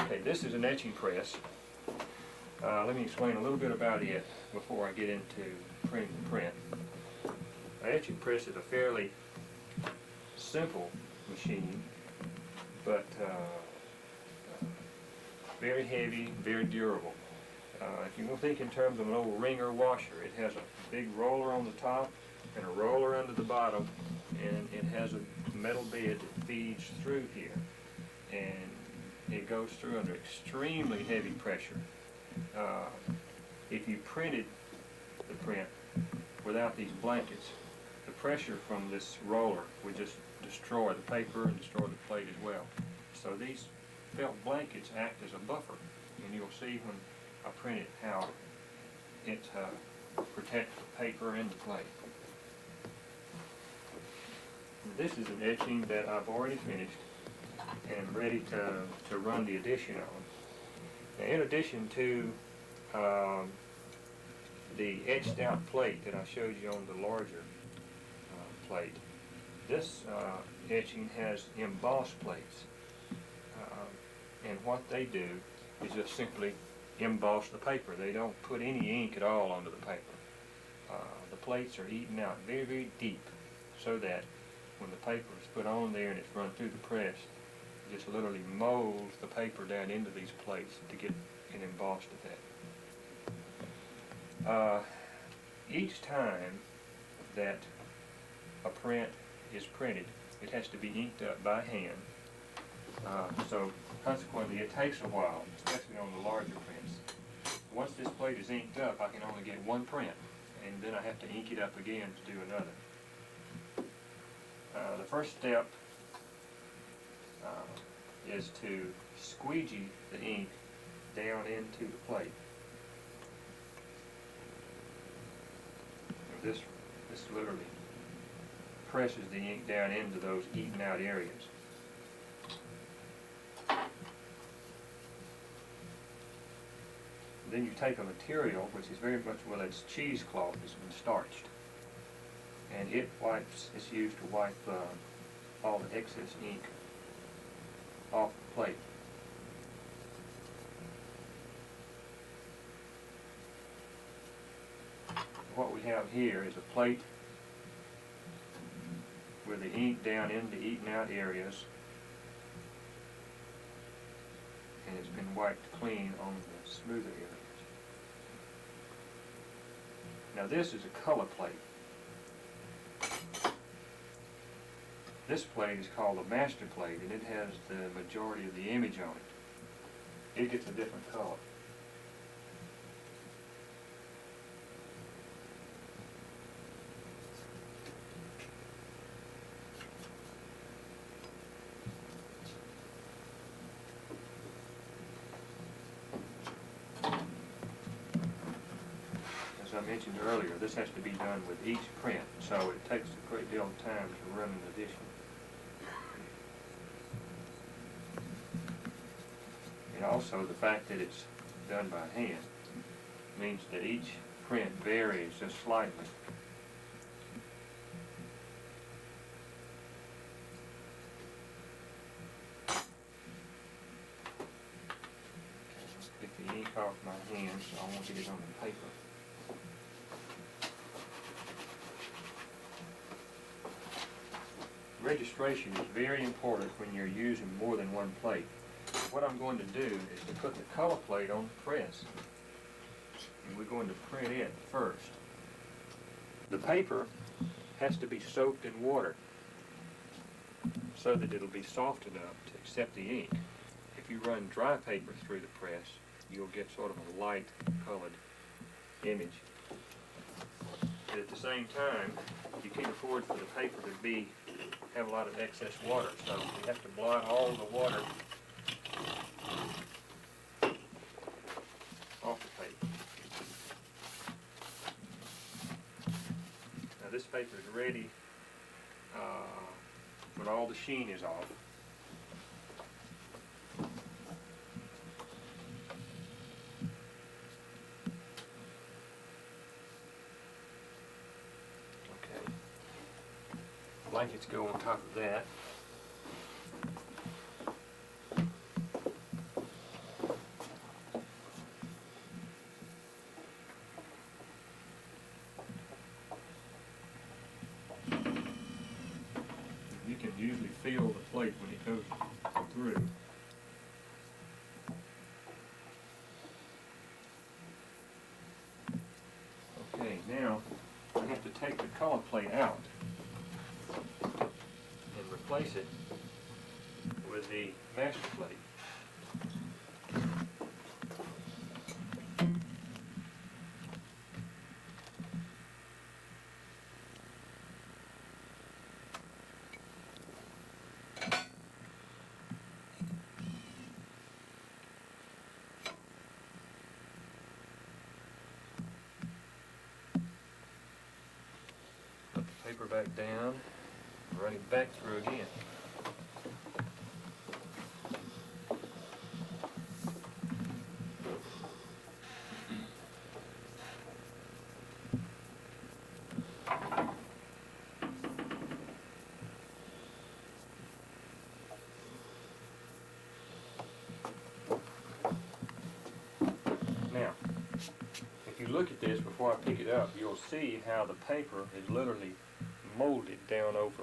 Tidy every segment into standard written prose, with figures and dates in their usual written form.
Okay, this is an etching press. Let me explain a little bit about it before I get into printing the print. An etching press is a fairly simple machine, but very heavy, very durable. If you think in terms of an old wringer washer, it has a big roller on the top and a roller under the bottom, and it has a metal bed that feeds through here, and it goes through under extremely heavy pressure. If you printed the print without these blankets, the pressure from this roller would just destroy the paper and destroy the plate as well. So these felt blankets act as a buffer, and you'll see when I print it how it protects the paper and the plate. This is an etching that I've already finished and ready to run the addition on. Now, in addition to the etched out plate that I showed you on the larger plate, this etching has embossed plates, and what they do is just simply emboss the paper. They don't put any ink at all onto the paper. The plates are eaten out very, very deep, so that when the paper is put on there and it's run through the press, it just literally molds the paper down into these plates to get it embossed at that. Each time that a print is printed, it has to be inked up by hand. So consequently, it takes a while, especially on the larger prints. Once this plate is inked up, I can only get one print, and then I have to ink it up again to do another. The first step is to squeegee the ink down into the plate. This literally presses the ink down into those eaten out areas. Then you take a material which is very much, well, it's cheesecloth that's been starched, and it's used to wipe all the excess ink off the plate. What we have here is a plate with the ink down into eaten out areas, and it's been wiped clean on the smoother areas. Now this is a color plate. This plate is called a master plate, and it has the majority of the image on it. It gets a different color. As I mentioned earlier, this has to be done with each print, so it takes a great deal of time to run an edition. And also the fact that it's done by hand means that each print varies just slightly. Get the ink off my hand so I won't get it on the paper. Registration is very important when you're using more than one plate. What I'm going to do is to put the color plate on the press, and we're going to print it first. The paper has to be soaked in water so that it'll be soft enough to accept the ink. If you run dry paper through the press, you'll get sort of a light colored image. But at the same time, you can't afford for the paper to have a lot of excess water, so we have to blot all the water off the paper. Now this paper is ready when all the sheen is off. Okay. Blankets go on top of that. you can usually feel the plate when it goes through. Okay, now I have to take the color plate out and replace it with the master plate. Put the paper back down, run it back through again. Now, if you look at this before I pick it up, you'll see how the paper is literally molded down over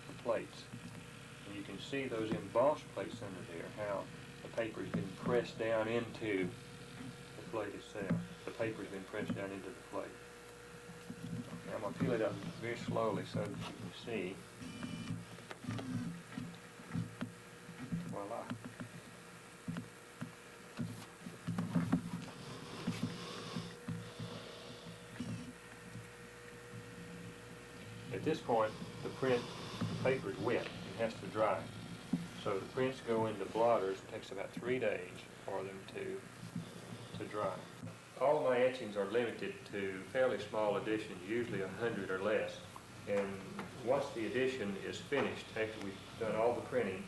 the plates. And you can see those embossed plates under there, how the paper's been pressed down into the plate itself. The paper's been pressed down into the plate. Okay, I'm going to peel it up very slowly so that you can see. Voila. At this point, the print paper is wet and has to dry. So the prints go into blotters. It takes about 3 days for them to dry. All my etchings are limited to fairly small editions, usually 100 or less. And once the edition is finished, after we've done all the printing,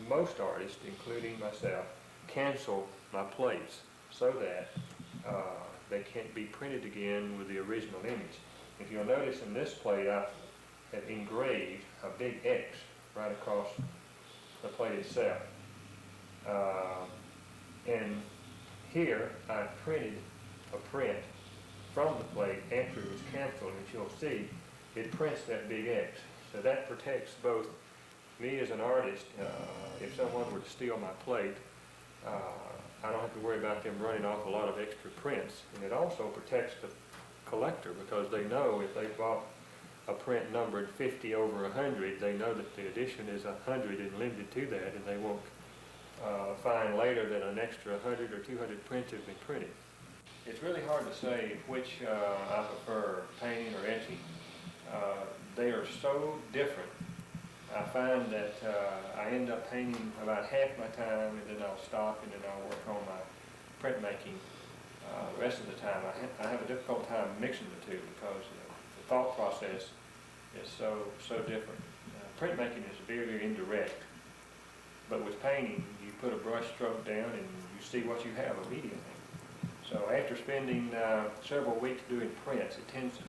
most artists, including myself, cancel my plates so that they can't be printed again with the original image. If you'll notice in this plate, I have engraved a big X right across the plate itself. And here I printed a print from the plate after it was canceled, and you'll see it prints that big X. So that protects both me as an artist. If someone were to steal my plate, I don't have to worry about them running off a lot of extra prints. And it also protects the collector, because they know if they bought a print numbered 50 over 100, they know that the edition is 100 and limited to that, and they won't find later that an extra 100 or 200 prints have been printed. It's really hard to say which I prefer, painting or etching. They are so different. I find that I end up painting about half my time, and then I'll stop and then I'll work on my printmaking. The rest of the time I have a difficult time mixing the two, because the thought process is so different. Printmaking is very, very indirect, but with painting you put a brush stroke down and you see what you have immediately. So after spending several weeks doing prints, it tends to